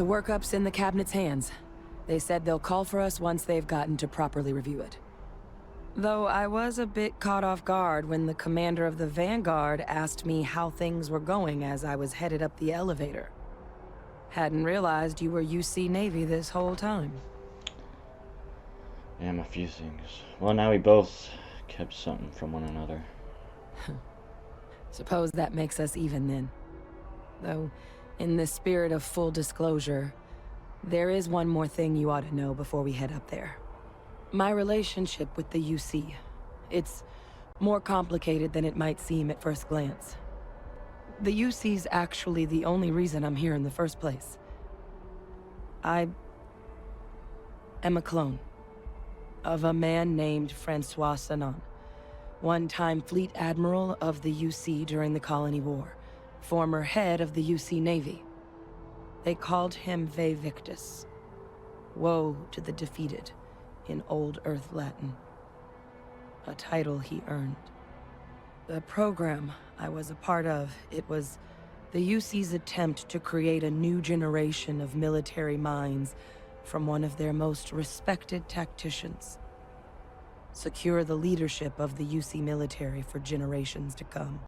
The workup's in the cabinet's hands. They said they'll call for us once they've gotten to properly review it. Though I was a bit caught off guard when the commander of the Vanguard asked me how things were going as I was headed up the elevator. Hadn't realized you were UC Navy this whole time. Yeah, a few things. Well, now we both kept something from one another. Suppose that makes us even then. Though, in the spirit of full disclosure, there is one more thing you ought to know before we head up there. My relationship with the UC. It's more complicated than it might seem at first glance. The UC's actually the only reason I'm here in the first place. I am a clone of a man named Francois Sanon, one-time fleet admiral of the UC during the Colony War, former head of the UC Navy. They called him Ve Victus, woe to the defeated, in Old Earth Latin. A title he earned. The program I was a part of, it was the UC's attempt to create a new generation of military minds from one of their most respected tacticians. Secure the leadership of the UC military for generations to come.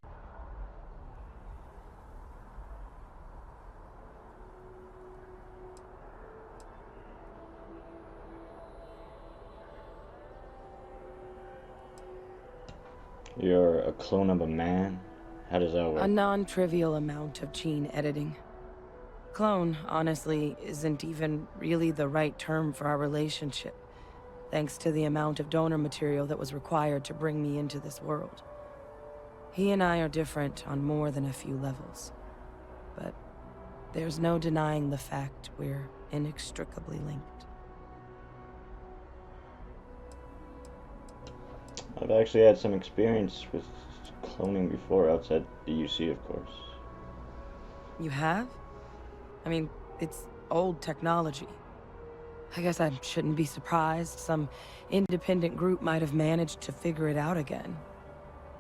You're a clone of a man? How does that work? A non-trivial amount of gene editing. Clone, honestly, isn't even really the right term for our relationship, thanks to the amount of donor material that was required to bring me into this world. He and I are different on more than a few levels, but there's no denying the fact we're inextricably linked. I've actually had some experience with cloning before, outside the UC, of course. You have? I mean, it's old technology. I guess I shouldn't be surprised. Some independent group might have managed to figure it out again.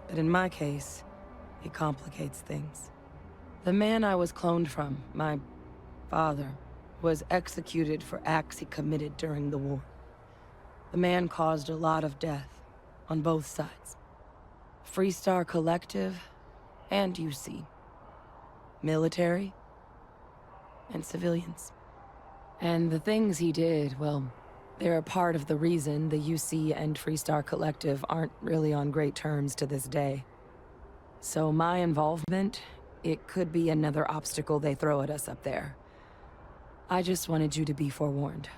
But in my case, it complicates things. The man I was cloned from, my father, was executed for acts he committed during the war. The man caused a lot of death, on both sides. Freestar Collective and UC. Military and civilians. And the things he did, well, they're a part of the reason the UC and Freestar Collective aren't really on great terms to this day. So my involvement, it could be another obstacle they throw at us up there. I just wanted you to be forewarned.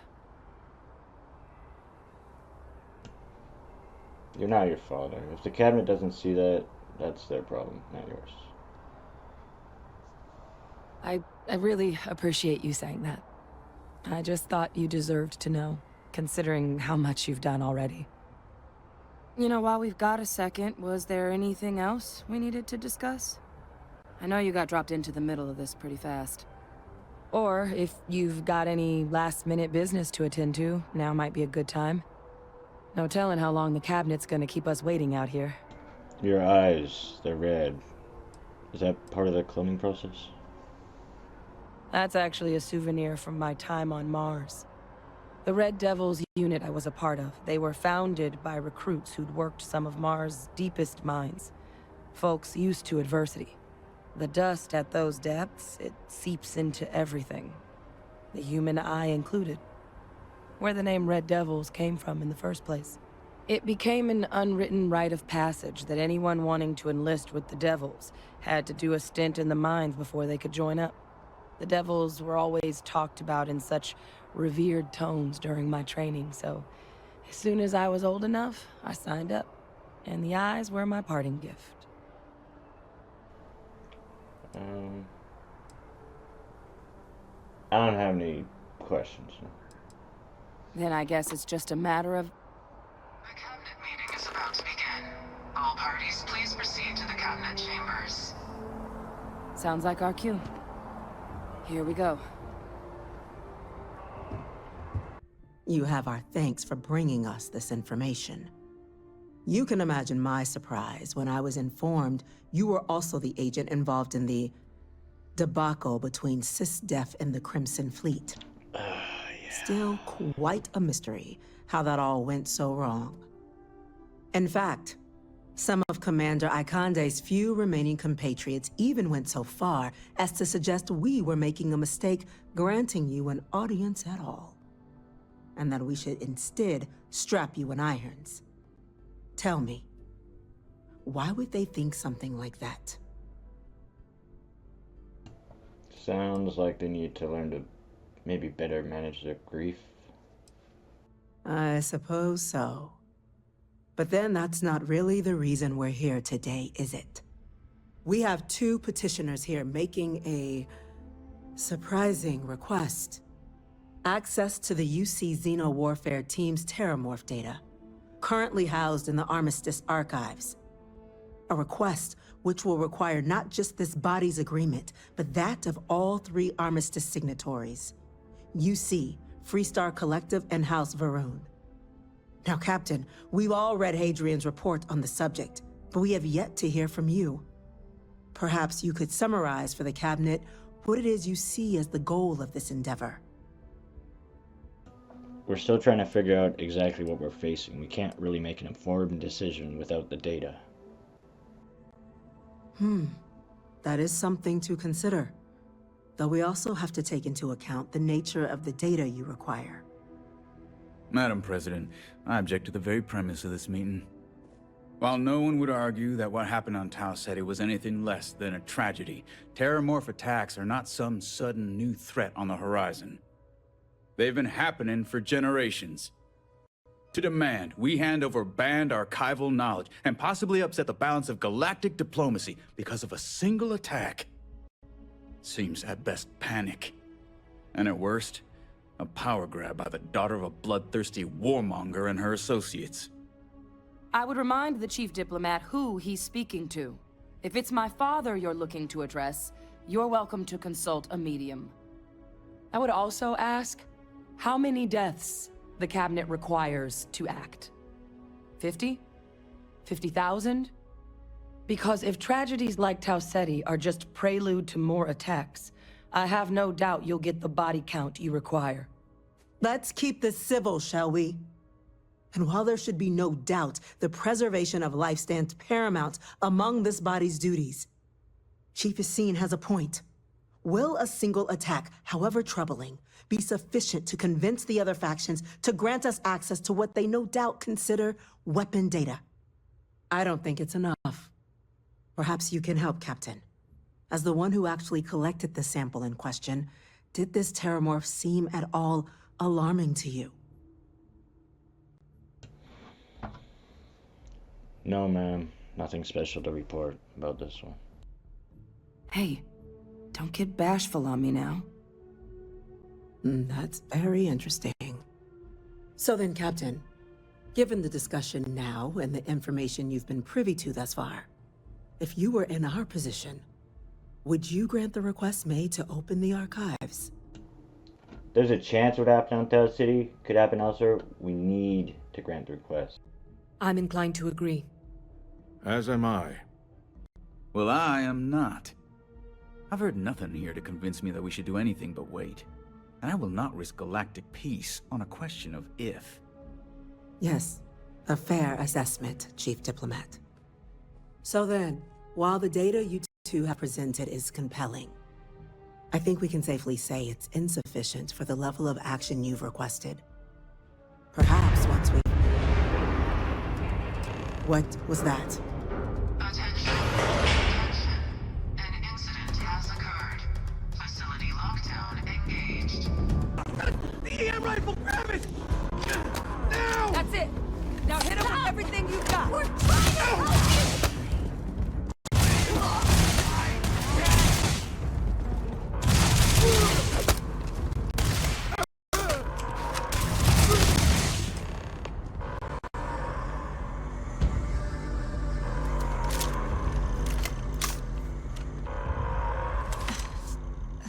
You're not your father. If the cabinet doesn't see that, that's their problem, not yours. I really appreciate you saying that. I just thought you deserved to know, considering how much you've done already. You know, while we've got a second, was there anything else we needed to discuss? I know you got dropped into the middle of this pretty fast. Or, if you've got any last-minute business to attend to, now might be a good time. No telling how long the cabinet's gonna keep us waiting out here. Your eyes, they're red. Is that part of the cloning process? That's actually a souvenir from my time on Mars. The Red Devils unit I was a part of, they were founded by recruits who'd worked some of Mars' deepest mines. Folks used to adversity. The dust at those depths, it seeps into everything. The human eye included. Where the name Red Devils came from in the first place. It became an unwritten rite of passage that anyone wanting to enlist with the Devils had to do a stint in the mines before they could join up. The Devils were always talked about in such revered tones during my training, so as soon as I was old enough, I signed up. And the eyes were my parting gift. I don't have any questions. Then I guess it's just a matter of... The cabinet meeting is about to begin. All parties, please proceed to the cabinet chambers. Sounds like our cue. Here we go. You have our thanks for bringing us this information. You can imagine my surprise when I was informed you were also the agent involved in the debacle between SysDef and the Crimson Fleet. Still quite a mystery how that all went so wrong. In fact, some of Commander Ikande's few remaining compatriots even went so far as to suggest we were making a mistake granting you an audience at all, and that we should instead strap you in irons. Tell me, why would they think something like that? Sounds like they need to learn to maybe better manage their grief. I suppose so. But then that's not really the reason we're here today, is it? We have two petitioners here making a surprising request. Access to the UC Xeno Warfare Team's Terramorph data, currently housed in the Armistice archives. A request which will require not just this body's agreement, but that of all three Armistice signatories. UC, Freestar Collective, and House Varun. Now, Captain, we've all read Hadrian's report on the subject, but we have yet to hear from you. Perhaps you could summarize for the Cabinet what it is you see as the goal of this endeavor. We're still trying to figure out exactly what we're facing. We can't really make an informed decision without the data. That is something to consider. Though we also have to take into account the nature of the data you require. Madam President, I object to the very premise of this meeting. While no one would argue that what happened on Tau Ceti was anything less than a tragedy, Terramorph attacks are not some sudden new threat on the horizon. They've been happening for generations. To demand we hand over banned archival knowledge and possibly upset the balance of galactic diplomacy because of a single attack seems at best panic. And at worst, a power grab by the daughter of a bloodthirsty warmonger and her associates. I would remind the Chief Diplomat who he's speaking to. If it's my father you're looking to address, you're welcome to consult a medium. I would also ask how many deaths the Cabinet requires to act. 50? 50,000? Because if tragedies like Tau Ceti are just prelude to more attacks, I have no doubt you'll get the body count you require. Let's keep this civil, shall we? And while there should be no doubt the preservation of life stands paramount among this body's duties, Chief Yassine has a point. Will a single attack, however troubling, be sufficient to convince the other factions to grant us access to what they no doubt consider weapon data? I don't think it's enough. Perhaps you can help, Captain. As the one who actually collected the sample in question, did this Terramorph seem at all alarming to you? No, ma'am. Nothing special to report about this one. Hey, don't get bashful on me now. That's very interesting. So then, Captain, given the discussion now and the information you've been privy to thus far, if you were in our position, would you grant the request made to open the archives? There's a chance what happened on Tau City could happen elsewhere. We need to grant the request. I'm inclined to agree. As am I. Well, I am not. I've heard nothing here to convince me that we should do anything but wait. And I will not risk galactic peace on a question of if. Yes, a fair assessment, Chief Diplomat. So then, while the data you two have presented is compelling, I think we can safely say it's insufficient for the level of action you've requested. Perhaps once we... What was that? Attention. Attention. An incident has occurred. Facility lockdown engaged. The EM rifle, grab it! Now! That's it! Now hit him with everything you've got! We're trying to help you!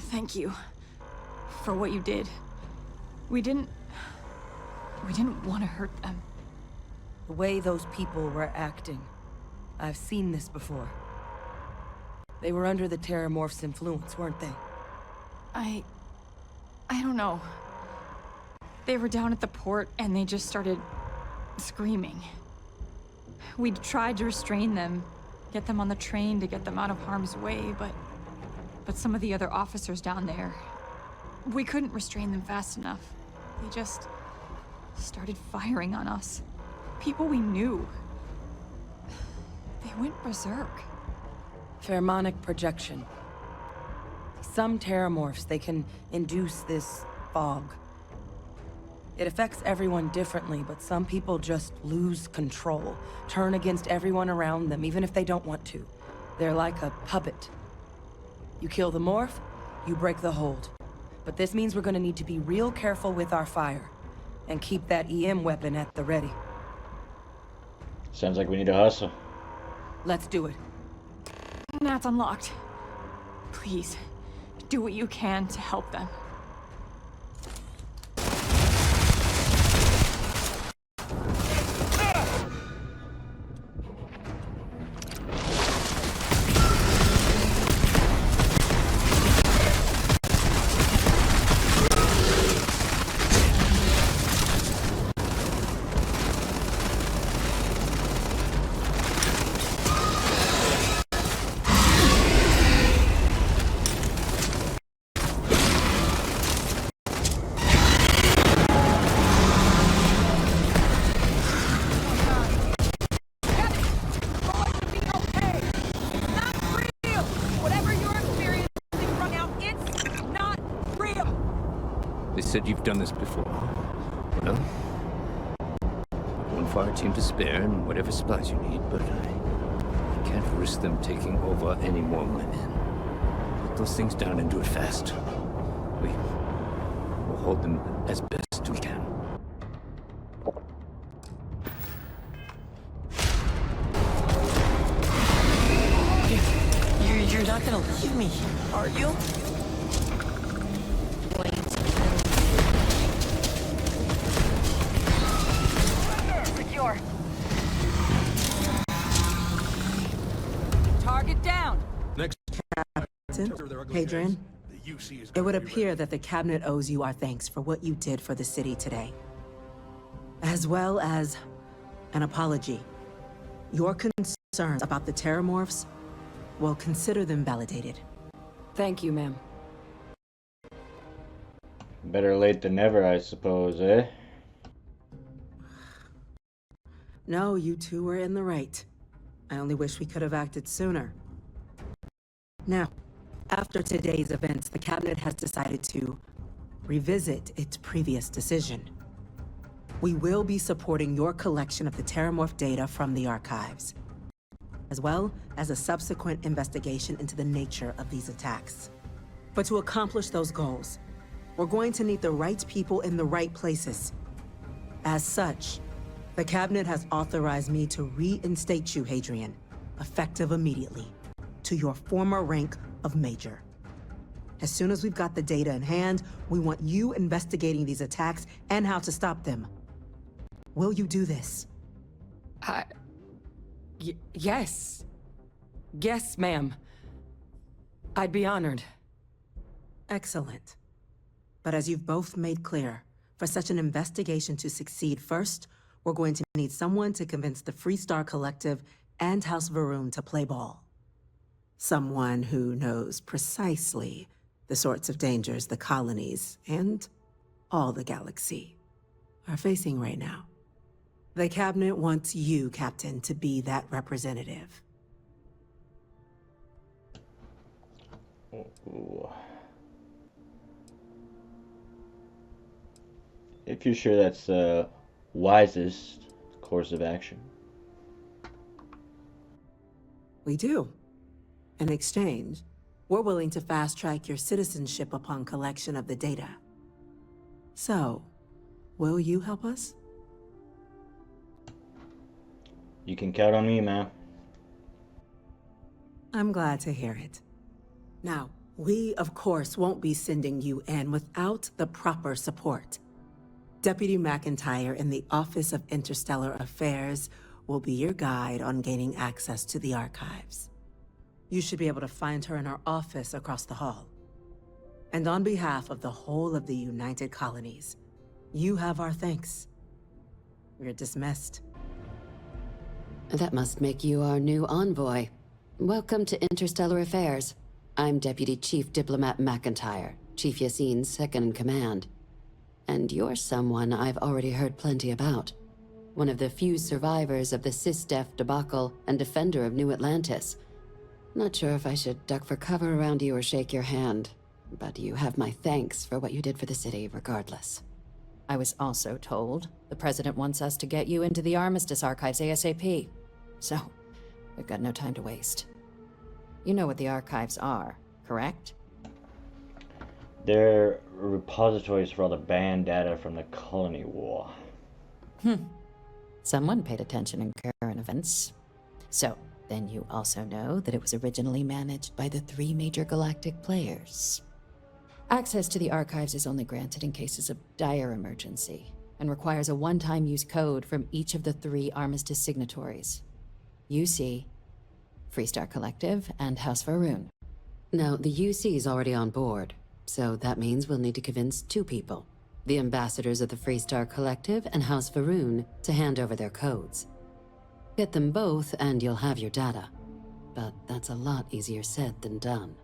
Thank you for what you did. We didn't want to hurt them. The way those people were acting. I've seen this before. They were under the Terramorph's influence, weren't they? I don't know. They were down at the port and they just started screaming. We tried to restrain them, get them on the train to get them out of harm's way, but some of the other officers down there, we couldn't restrain them fast enough. They just started firing on us. People we knew. They went berserk. Pheromonic projection. Some Terramorphs, they can induce this fog. It affects everyone differently, but some people just lose control, turn against everyone around them, even if they don't want to. They're like a puppet. You kill the morph, you break the hold. But this means we're gonna need to be real careful with our fire, and keep that EM weapon at the ready. Sounds like we need to hustle. Let's do it. That's unlocked. Please, do what you can to help them. They said you've done this before. Well, one fire team to spare and whatever supplies you need, but I can't risk them taking over any more of my men. Put those things down and do it fast. We'll hold them as best we can. You're not gonna leave me, are you? Secure. Target down. Next. Captain, Hadrian, it would appear that the Cabinet owes you our thanks for what you did for the city today. As well as an apology. Your concerns about the Terramorphs, well, consider them validated. Thank you, ma'am. Better late than never, I suppose, eh? No, you two were in the right. I only wish we could have acted sooner. Now, after today's events, the Cabinet has decided to revisit its previous decision. We will be supporting your collection of the Terramorph data from the archives, as well as a subsequent investigation into the nature of these attacks. But to accomplish those goals, we're going to need the right people in the right places. As such, the Cabinet has authorized me to reinstate you, Hadrian, effective immediately, to your former rank of Major. As soon as we've got the data in hand, we want you investigating these attacks and how to stop them. Will you do this? Yes. Yes, ma'am. I'd be honored. Excellent. But as you've both made clear, for such an investigation to succeed, first, we're going to need someone to convince the Freestar Collective and House Varun to play ball. Someone who knows precisely the sorts of dangers the Colonies and all the galaxy are facing right now. The Cabinet wants you, Captain, to be that representative. Ooh. If you're sure that's the wisest course of action. We do. In exchange, we're willing to fast-track your citizenship upon collection of the data. So, will you help us? You can count on me, ma'am. I'm glad to hear it. Now, we, of course, won't be sending you in without the proper support. Deputy McIntyre in the Office of Interstellar Affairs will be your guide on gaining access to the archives. You should be able to find her in her office across the hall. And on behalf of the whole of the United Colonies, you have our thanks. You're dismissed. That must make you our new envoy. Welcome to Interstellar Affairs. I'm Deputy Chief Diplomat McIntyre, Chief Yassine's second-in-command. And you're someone I've already heard plenty about. One of the few survivors of the SysDef debacle and defender of New Atlantis. Not sure if I should duck for cover around you or shake your hand, but you have my thanks for what you did for the city regardless. I was also told the President wants us to get you into the Armistice archives ASAP. So, we've got no time to waste. You know what the archives are, correct? They're repositories for all the banned data from the Colony War. Someone paid attention in current events. So, then you also know that it was originally managed by the 3 major galactic players. Access to the archives is only granted in cases of dire emergency, and requires a one-time use code from each of the 3 Armistice signatories. UC, Freestar Collective, and House Faroon. Now, the UC is already on board, so that means we'll need to convince 2 people. The ambassadors of the Freestar Collective and House Faroon to hand over their codes. Get them both and you'll have your data. But that's a lot easier said than done.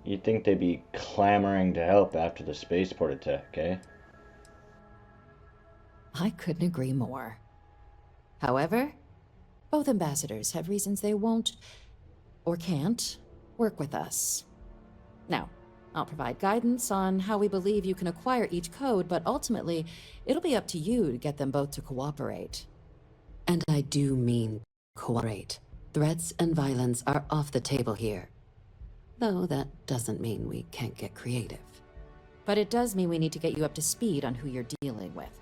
You'd think they'd be clamoring to help after the spaceport attack, eh? I couldn't agree more. However, both ambassadors have reasons they won't, or can't, work with us. Now, I'll provide guidance on how we believe you can acquire each code, but ultimately, it'll be up to you to get them both to cooperate. And I do mean cooperate. Threats and violence are off the table here. Though that doesn't mean we can't get creative. But it does mean we need to get you up to speed on who you're dealing with.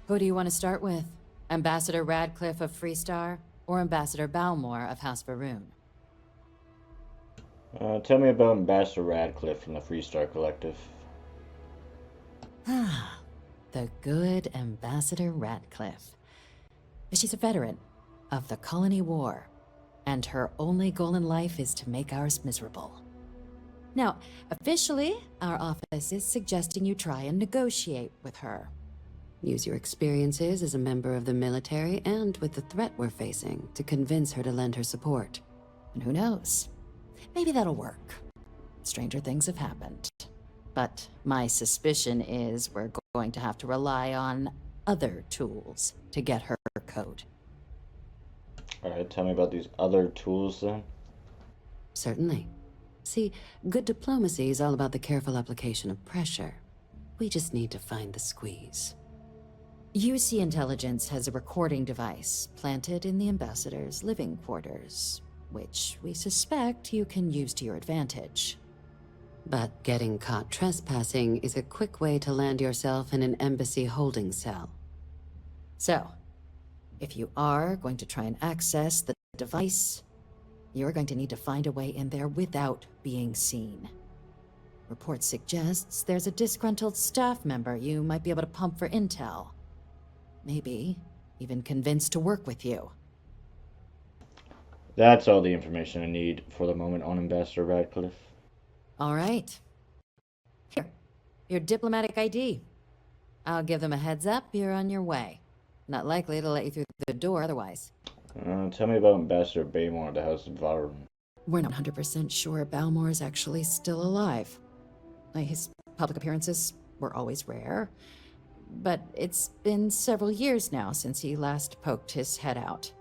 Who do you want to start with? Ambassador Radcliffe of Freestar, or Ambassador Balmore of House Faroon? Tell me about Ambassador Radcliffe from the Freestar Collective. The good Ambassador Radcliffe. She's a veteran of the Colony War, and her only goal in life is to make ours miserable. Now, officially, our office is suggesting you try and negotiate with her. Use your experiences as a member of the military and with the threat we're facing to convince her to lend her support. And who knows? Maybe that'll work. Stranger things have happened. But my suspicion is we're going to have to rely on other tools to get her code. Alright, tell me about these other tools then. Certainly. See, good diplomacy is all about the careful application of pressure. We just need to find the squeeze. UC Intelligence has a recording device planted in the ambassador's living quarters, which we suspect you can use to your advantage. But getting caught trespassing is a quick way to land yourself in an embassy holding cell. So, if you are going to try and access the device, you're going to need to find a way in there without being seen. Report suggests there's a disgruntled staff member you might be able to pump for intel. Maybe even convince to work with you. That's all the information I need for the moment on Ambassador Radcliffe. All right. Here, your diplomatic ID. I'll give them a heads up you're on your way. Not likely to let you through the door otherwise. Tell me about Ambassador Baymore of the House of Varun. We're not 100% sure Balmore is actually still alive. His public appearances were always rare, but it's been several years now since he last poked his head out.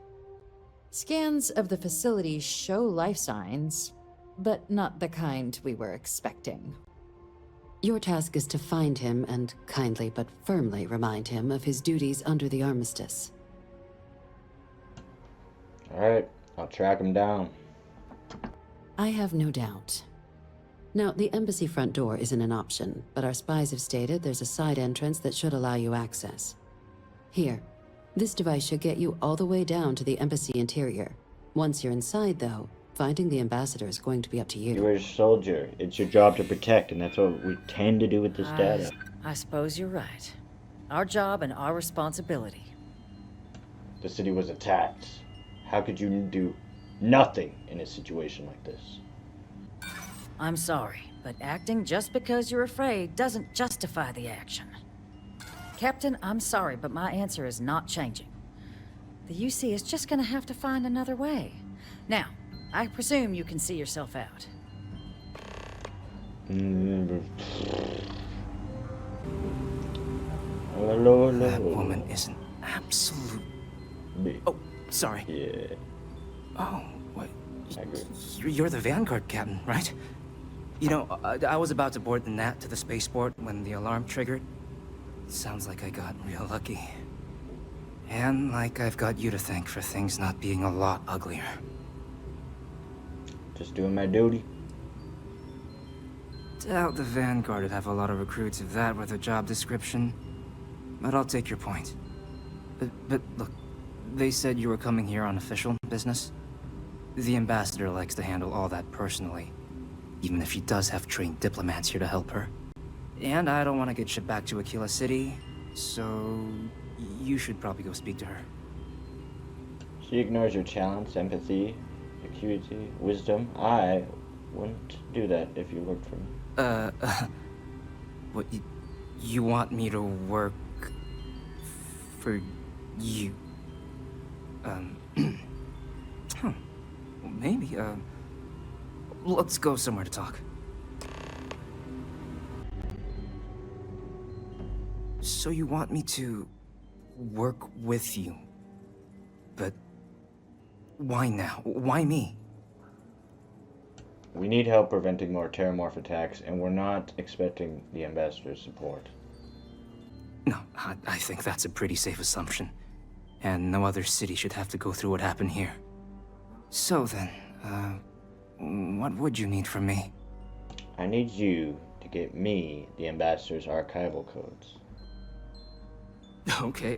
Scans of the facility show life signs, but not the kind we were expecting. Your task is to find him and kindly but firmly remind him of his duties under the Armistice. Alright, I'll track him down. I have no doubt. Now, the embassy front door isn't an option, but our spies have stated there's a side entrance that should allow you access. Here, this device should get you all the way down to the embassy interior. Once you're inside, though, finding the ambassador is going to be up to you. You're a soldier. It's your job to protect, and that's what we tend to do with this data. I suppose you're right. Our job and our responsibility. The city was attacked. How could you do nothing in a situation like this. I'm sorry, but acting just because you're afraid doesn't justify the action. Captain, I'm sorry, but my answer is not changing. The UC is just gonna have to find another way. Now, I presume you can see yourself out. Hello. That woman is an absolute... Oh, sorry. Yeah. Oh, what? I agree. You're the Vanguard captain, right? You know, I was about to board the Nat to the spaceport when the alarm triggered. Sounds like I got real lucky. And like I've got you to thank for things not being a lot uglier. Just doing my duty. Doubt the Vanguard would have a lot of recruits if that were the job description. But I'll take your point. But look, they said you were coming here on official business. The ambassador likes to handle all that personally, even if she does have trained diplomats here to help her. And I don't want to get shipped back to Aquila City, so you should probably go speak to her. She ignores your talents, empathy, acuity, wisdom. I wouldn't do that if you worked for me. What, you want me to work for you? Huh. Maybe, let's go somewhere to talk. So you want me to work with you? But why now? Why me? We need help preventing more terramorph attacks, and we're not expecting the ambassador's support. No, I think that's a pretty safe assumption. And no other city should have to go through what happened here. So then, what would you need from me? I need you to get me the ambassador's archival codes. Okay,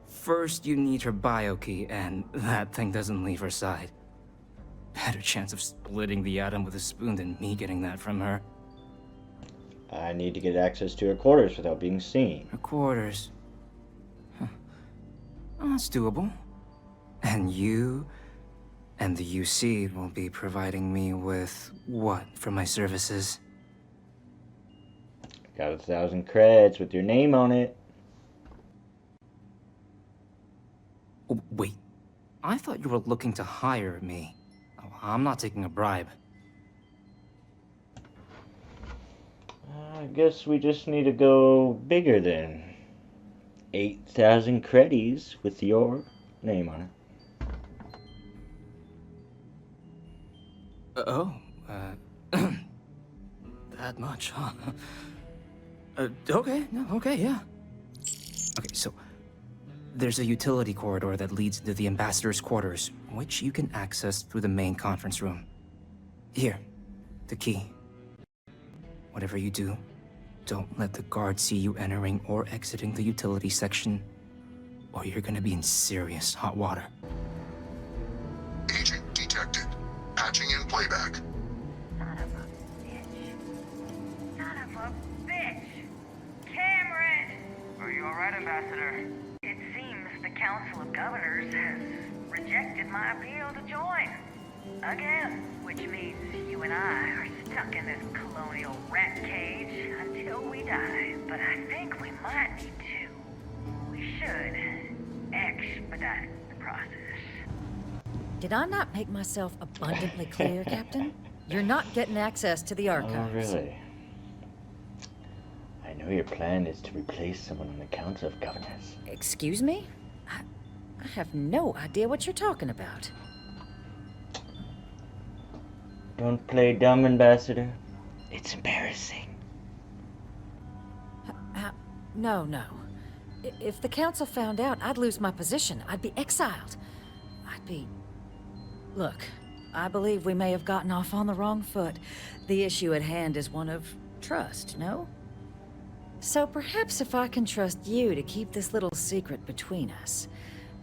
first you need her bio key, and that thing doesn't leave her side. Better chance of splitting the atom with a spoon than me getting that from her. I need to get access to her quarters without being seen. Her quarters. Huh. Well, that's doable. And you and the UC will be providing me with what for my services? Got 1,000 credits with your name on it. Oh, wait, I thought you were looking to hire me. Oh, I'm not taking a bribe. I guess we just need to go bigger then. 8,000 credits with your name on it. That much, huh? Okay, no, okay, yeah. Okay, so there's a utility corridor that leads to the ambassador's quarters, which you can access through the main conference room. Here, the key. Whatever you do, don't let the guards see you entering or exiting the utility section, or you're gonna be in serious hot water. Agent detected. Patching in playback. Son of a bitch. Son of a bitch. Cameron! Are you alright, Ambassador? It seems the Council of Governors has rejected my appeal to join. Again, which means you and I are stuck in this colonial rat cage until we die. But I think we might need to. We should expedite the process. Did I not make myself abundantly clear, Captain? You're not getting access to the archives. Oh, really? I know your plan is to replace someone on the Council of Governors. Excuse me? I have no idea what you're talking about. Don't play dumb, Ambassador. It's embarrassing. No. If the Council found out, I'd lose my position. I'd be exiled. Look, I believe we may have gotten off on the wrong foot. The issue at hand is one of trust, no? So perhaps if I can trust you to keep this little secret between us,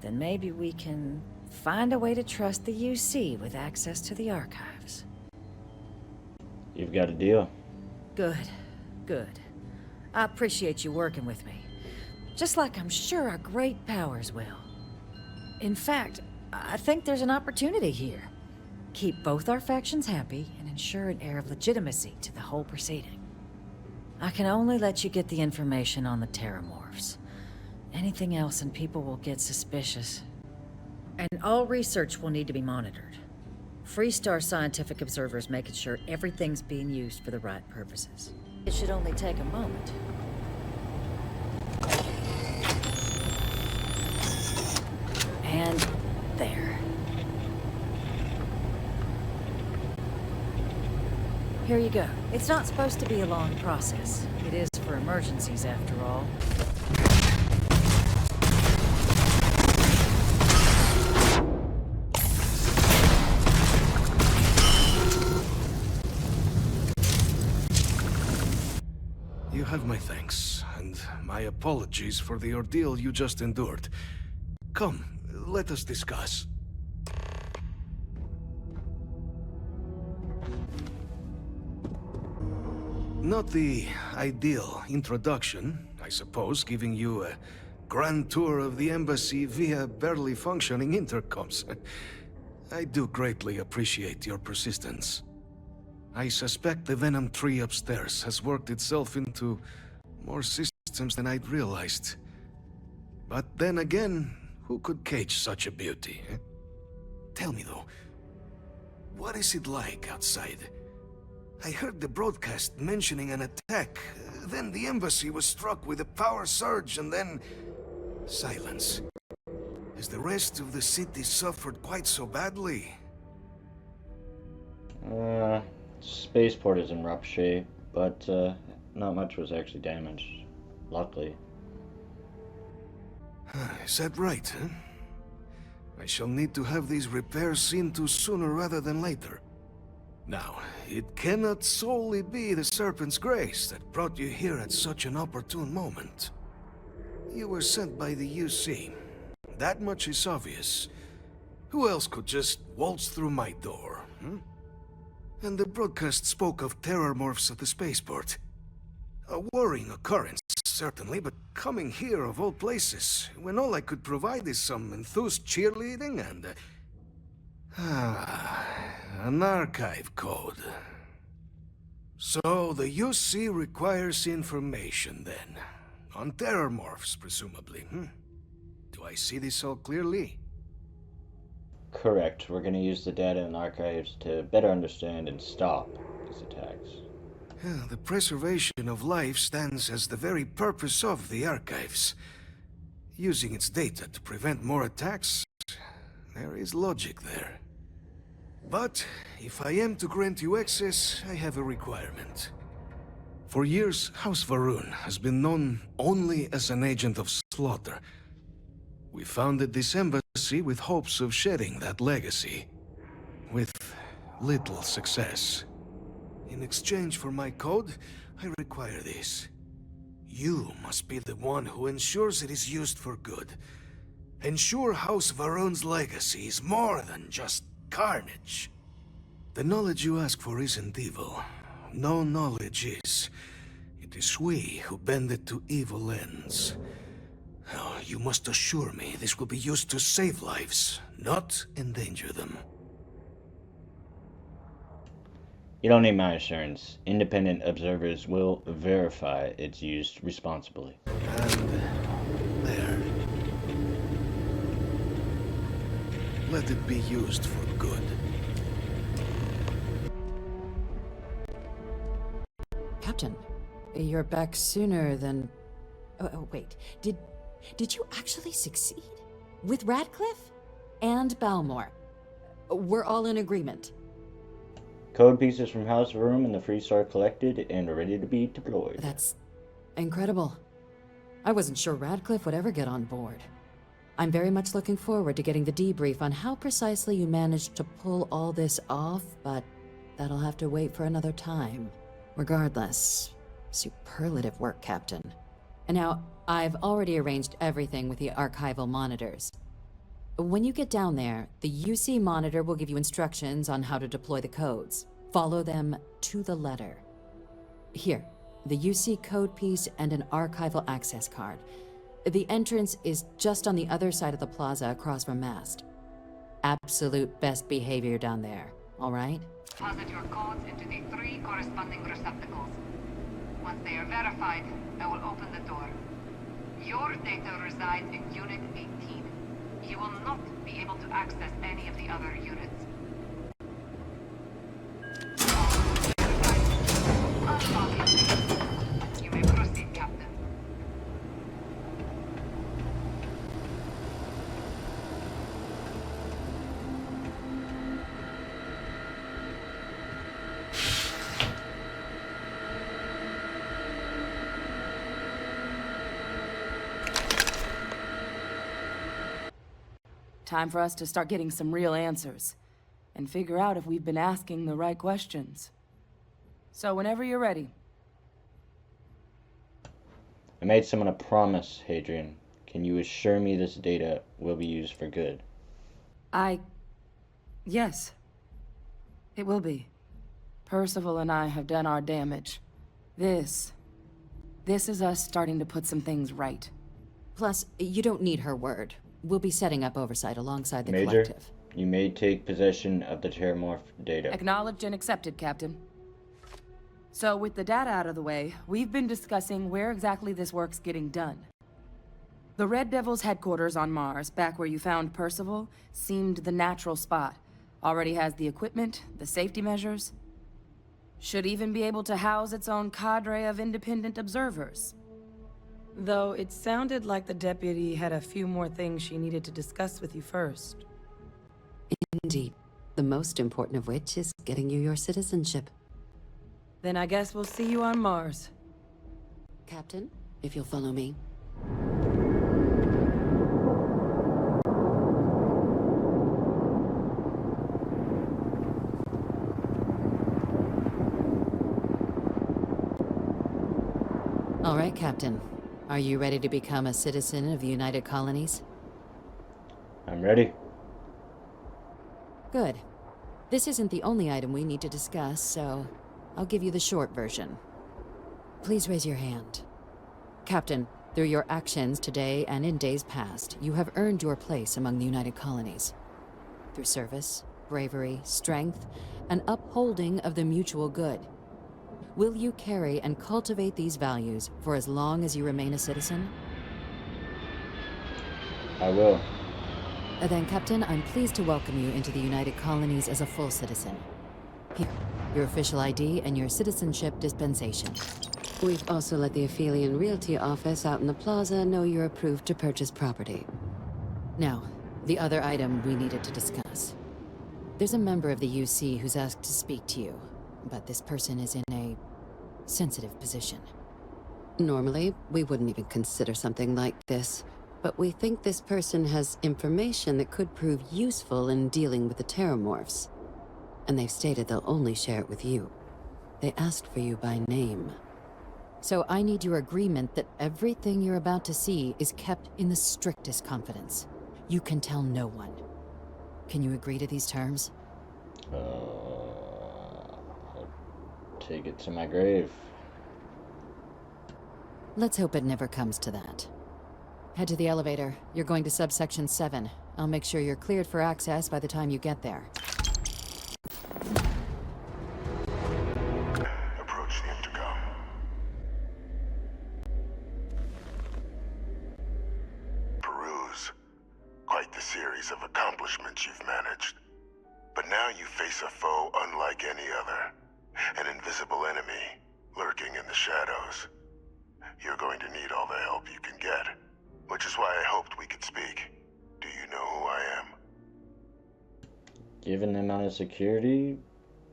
then maybe we can find a way to trust the UC with access to the archives. You've got a deal. Good. I appreciate you working with me. Just like I'm sure our great powers will. In fact, I think there's an opportunity here. Keep both our factions happy and ensure an air of legitimacy to the whole proceeding. I can only let you get the information on the Terramorphs. Anything else and people will get suspicious. And all research will need to be monitored. Freestar scientific observers making sure everything's being used for the right purposes. It should only take a moment. And there. Here you go. It's not supposed to be a long process. It is for emergencies, after all. You have my thanks, and my apologies for the ordeal you just endured. Come, let us discuss. Not the ideal introduction, I suppose, giving you a grand tour of the embassy via barely functioning intercoms. I do greatly appreciate your persistence. I suspect the Venom tree upstairs has worked itself into more systems than I'd realized. But then again, who could cage such a beauty? Eh? Tell me though, what is it like outside? I heard the broadcast mentioning an attack. Then the embassy was struck with a power surge and then... silence. Has the rest of the city suffered quite so badly? Spaceport is in rough shape, but not much was actually damaged, luckily. Is that right, huh? I shall need to have these repairs seen to sooner rather than later. Now, it cannot solely be the Serpent's grace that brought you here at such an opportune moment. You were sent by the UC. That much is obvious. Who else could just waltz through my door, hmm? And the broadcast spoke of terrormorphs at the spaceport. A worrying occurrence, certainly, but coming here of all places, when all I could provide is some enthused cheerleading and... an archive code. So the UC requires information, then. On terrormorphs, presumably, hmm? Do I see this all clearly? Correct. We're going to use the data in archives to better understand and stop these attacks. Yeah, the preservation of life stands as the very purpose of the archives. Using its data to prevent more attacks, there is logic there. But if I am to grant you access, I have a requirement. For years, House Varun has been known only as an agent of slaughter. We founded this embassy with hopes of shedding that legacy. With little success. In exchange for my code, I require this. You must be the one who ensures it is used for good. Ensure House Varun's legacy is more than just carnage. The knowledge you ask for isn't evil. No knowledge is. It is we who bend it to evil ends. Oh, you must assure me this will be used to save lives, not endanger them. You don't need my assurance. Independent observers will verify it's used responsibly. And there. Let it be used for good. Captain, you're back sooner than... Oh, wait. Did you actually succeed? With Radcliffe? And Balmore? We're all in agreement. Code pieces from House Room and the Freestar collected and ready to be deployed. That's incredible. I wasn't sure Radcliffe would ever get on board. I'm very much looking forward to getting the debrief on how precisely you managed to pull all this off, but that'll have to wait for another time. Regardless, superlative work, Captain. And now, I've already arranged everything with the archival monitors. When you get down there, the UC monitor will give you instructions on how to deploy the codes. Follow them to the letter. Here, the UC code piece and an archival access card. The entrance is just on the other side of the plaza across from Mast. absolute best behavior down there, all right? Deposit your codes into the 3 corresponding receptacles. Once they are verified, I will open the door. Your data resides in Unit 18. You will not be able to access any of the other units. Unlocking. You may proceed, Captain. Time for us to start getting some real answers, and figure out if we've been asking the right questions. So whenever you're ready. I made someone a promise, Hadrian. Can you assure me this data will be used for good? Yes. It will be. Percival and I have done our damage. This is us starting to put some things right. Plus, you don't need her word. We'll be setting up oversight alongside the Major, collective. you may take possession of the Terramorph data. Acknowledged and accepted, Captain. So with the data out of the way, we've been discussing where exactly this work's getting done. The Red Devil's headquarters on Mars, back where you found Percival, seemed the natural spot. Already has the equipment, the safety measures. Should even be able to house its own cadre of independent observers. Though it sounded like the deputy had a few more things she needed to discuss with you first. Indeed. The most important of which is getting you your citizenship. Then I guess we'll see you on Mars. Captain, if you'll follow me. All right, Captain. Are you ready to become a citizen of the United Colonies? I'm ready. Good. This isn't the only item we need to discuss, so I'll give you the short version. Please raise your hand. Captain, through your actions today and in days past, you have earned your place among the United Colonies. Through service, bravery, strength, and upholding of the mutual good. Will you carry and cultivate these values for as long as you remain a citizen? I will. Then, Captain, I'm pleased to welcome you into the United Colonies as a full citizen. Here, your official ID and your citizenship dispensation. We've also let the Aphelion Realty office out in the plaza know you're approved to purchase property. Now, the other item we needed to discuss. There's a member of the UC who's asked to speak to you, but this person is in a sensitive position. Normally, we wouldn't even consider something like this, but we think this person has information that could prove useful in dealing with the Terramorphs. And they've stated they'll only share it with you. They asked for you by name. So I need your agreement that everything you're about to see is kept in the strictest confidence. You can tell no one. Can you agree to these terms? I'll take it to my grave. Let's hope it never comes to that. Head to the elevator. You're going to subsection 7. I'll make sure you're cleared for access by the time you get there. Approach the intercom. Peruse. Quite the series of accomplishments you've managed. But now you face a foe unlike any other. An invisible enemy, lurking in the shadows. You're going to need all the help you can get. Which is why I hoped we could speak. Do you know who I am? Given the amount of security,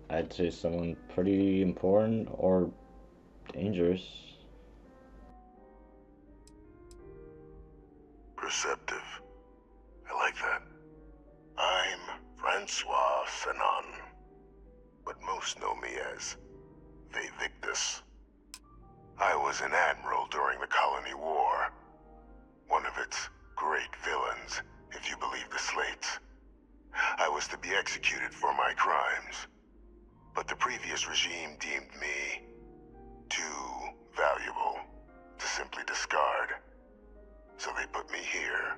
I'd say someone pretty important or dangerous. Perceptive. I like that. I'm Francois Sanon, but most know me as Victus. I was an admiral during the Colony War. One of its great villains, if you believe the slates. I was to be executed for my crimes, but the previous regime deemed me too valuable to simply discard. So they put me here,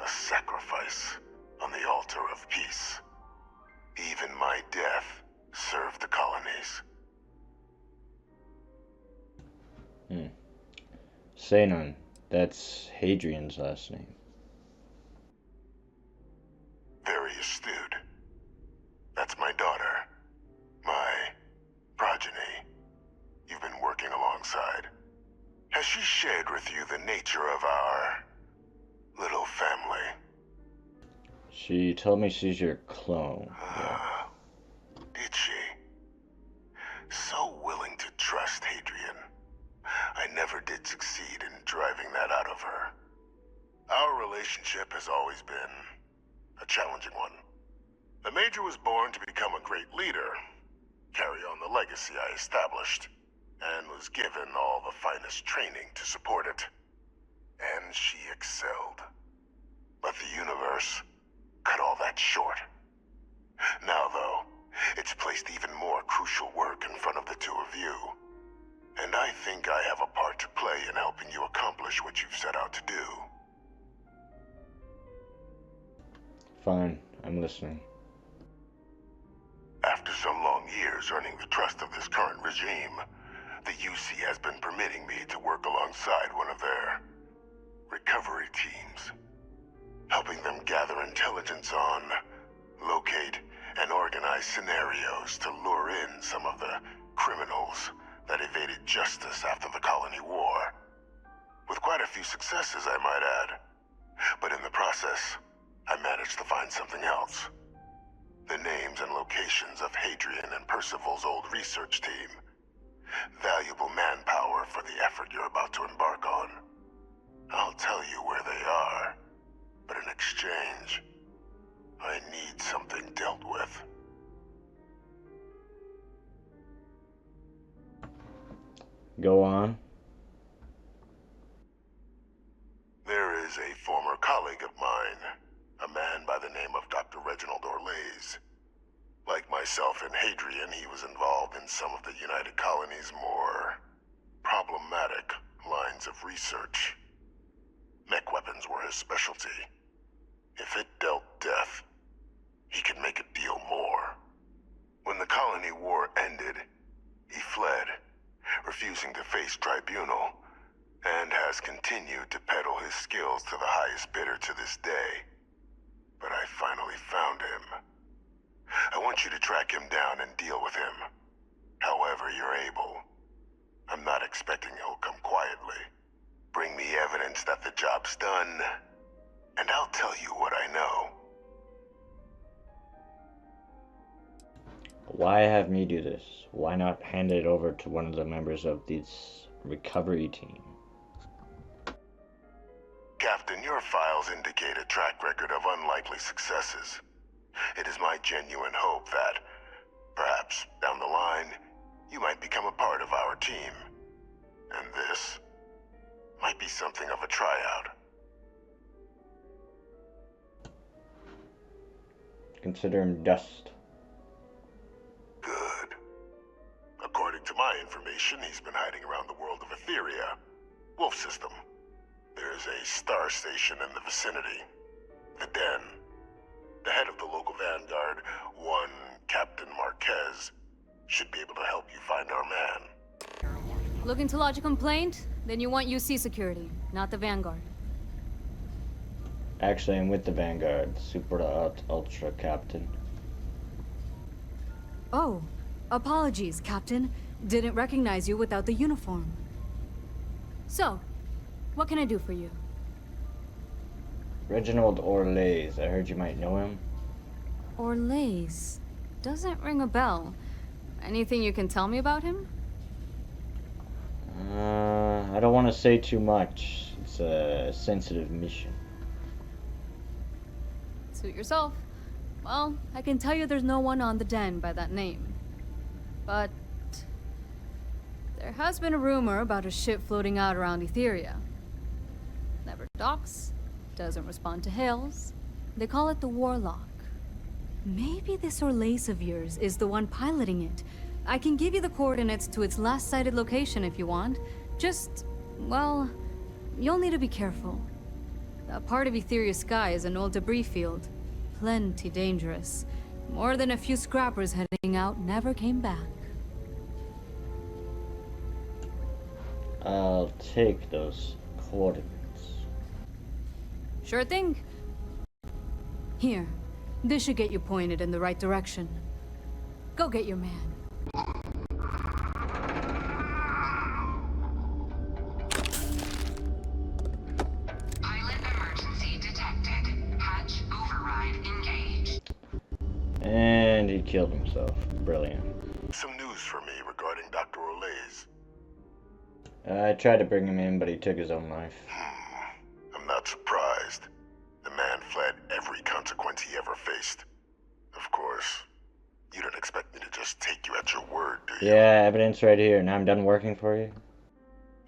a sacrifice on the altar of peace. Even my death served the colonies. Xenon. That's Hadrian's last name. Very astute. That's my daughter. My progeny. You've been working alongside. Has she shared with you the nature of our little family? She told me she's your clone. Yeah. Did she? So willing to trust Hadrian. I never did succeed in driving that out of her. Our relationship has always been a challenging one. The Major was born to become a great leader, carry on the legacy I established, and was given all the finest training to support it. And she excelled. But the universe cut all that short. Now, though, it's placed even more crucial work in front of the two of you. And I think I have a part to play in helping you accomplish what you've set out to do. Fine, I'm listening. After some long years earning the trust of this current regime, the UC has been permitting me to work alongside one of their recovery teams, helping them gather intelligence on, locate, and organize scenarios to lure in some of the criminals that evaded justice after the Colony War. With quite a few successes, I might add. But in the process, I managed to find something else. The names and locations of Hadrian and Percival's old research team. Valuable manpower for the effort you're about to embark on. I'll tell you where they are, but in exchange, I need something dealt with. Go on. There is a former colleague of mine, a man by the name of Dr. Reginald Orlays. Like myself and Hadrian, he was involved in some of the United Colonies' more problematic lines of research. Mech weapons were his specialty. If it dealt death, he could make a deal more. When the Colony War ended, he fled, refusing to face tribunal, and has continued to peddle his skills to the highest bidder to this day. But I finally found him. I want you to track him down and deal with him, however you're able. I'm not expecting he'll come quietly. Bring me evidence that the job's done, and I'll tell you what I know. Why have me do this? Why not hand it over to one of the members of this recovery team? Captain, your files indicate a track record of unlikely successes. It is my genuine hope that, perhaps down the line, you might become a part of our team. And this might be something of a tryout. Consider him dust. Good. According to my information, he's been hiding around the world of Etheria, Wolf System. There's a star station in the vicinity, the Den. The head of the local vanguard, one Captain Marquez, should be able to help you find our man. Looking to lodge a complaint? Then you want UC security, not the Vanguard. Actually, I'm with the Vanguard, Super Ultra Captain. Oh, apologies, Captain. Didn't recognize you without the uniform. So, what can I do for you? Reginald Orlays, I heard you might know him. Orlays. Doesn't ring a bell. Anything you can tell me about him? I don't want to say too much. It's a sensitive mission. Suit yourself. Well, I can tell you there's no one on the Den by that name. But there has been a rumor about a ship floating out around Etheria. Never docks, doesn't respond to hails. They call it the Warlock. Maybe this Orlays of yours is the one piloting it. I can give you the coordinates to its last sighted location if you want. Just, well, you'll need to be careful. That part of Etheria's sky is an old debris field. plenty dangerous. More than a few scrappers heading out never came back. I'll take those coordinates. Sure thing. Here, this should get you pointed in the right direction. Go get your man. Pilot emergency detected. Hatch override engaged. And he killed himself. Brilliant. Some news for me regarding Dr. Olays. I tried to bring him in, but he took his own life. I'm not surprised. The man fled every consequence he ever faced. Of course, you don't expect me to just take you at your word, do you? Yeah, evidence right here. Now I'm done working for you.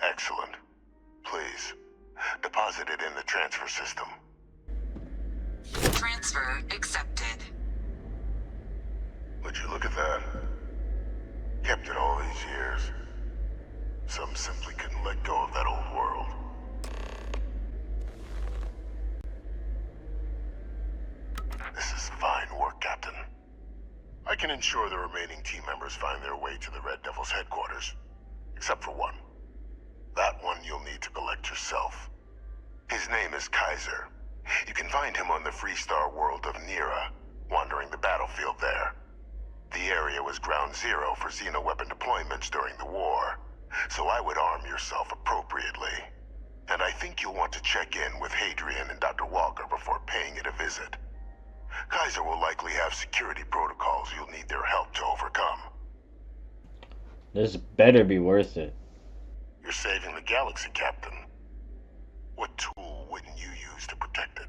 Excellent. Please, deposit it in the transfer system. Transfer accepted. Would you look at that? Kept it all these years. Some simply couldn't let go of that old world. This is fine work, Captain. I can ensure the remaining team members find their way to the Red Devil's headquarters. Except for one. That one you'll need to collect yourself. His name is Kaiser. You can find him on the Freestar world of Nira, wandering the battlefield there. The area was ground zero for xeno-weapon deployments during the war, so I would arm yourself appropriately. And I think you'll want to check in with Hadrian and Dr. Walker before paying it a visit. Kaiser will likely have security protocols you'll need their help to overcome. This better be worth it. You're saving the galaxy, Captain. What tool wouldn't you use to protect it?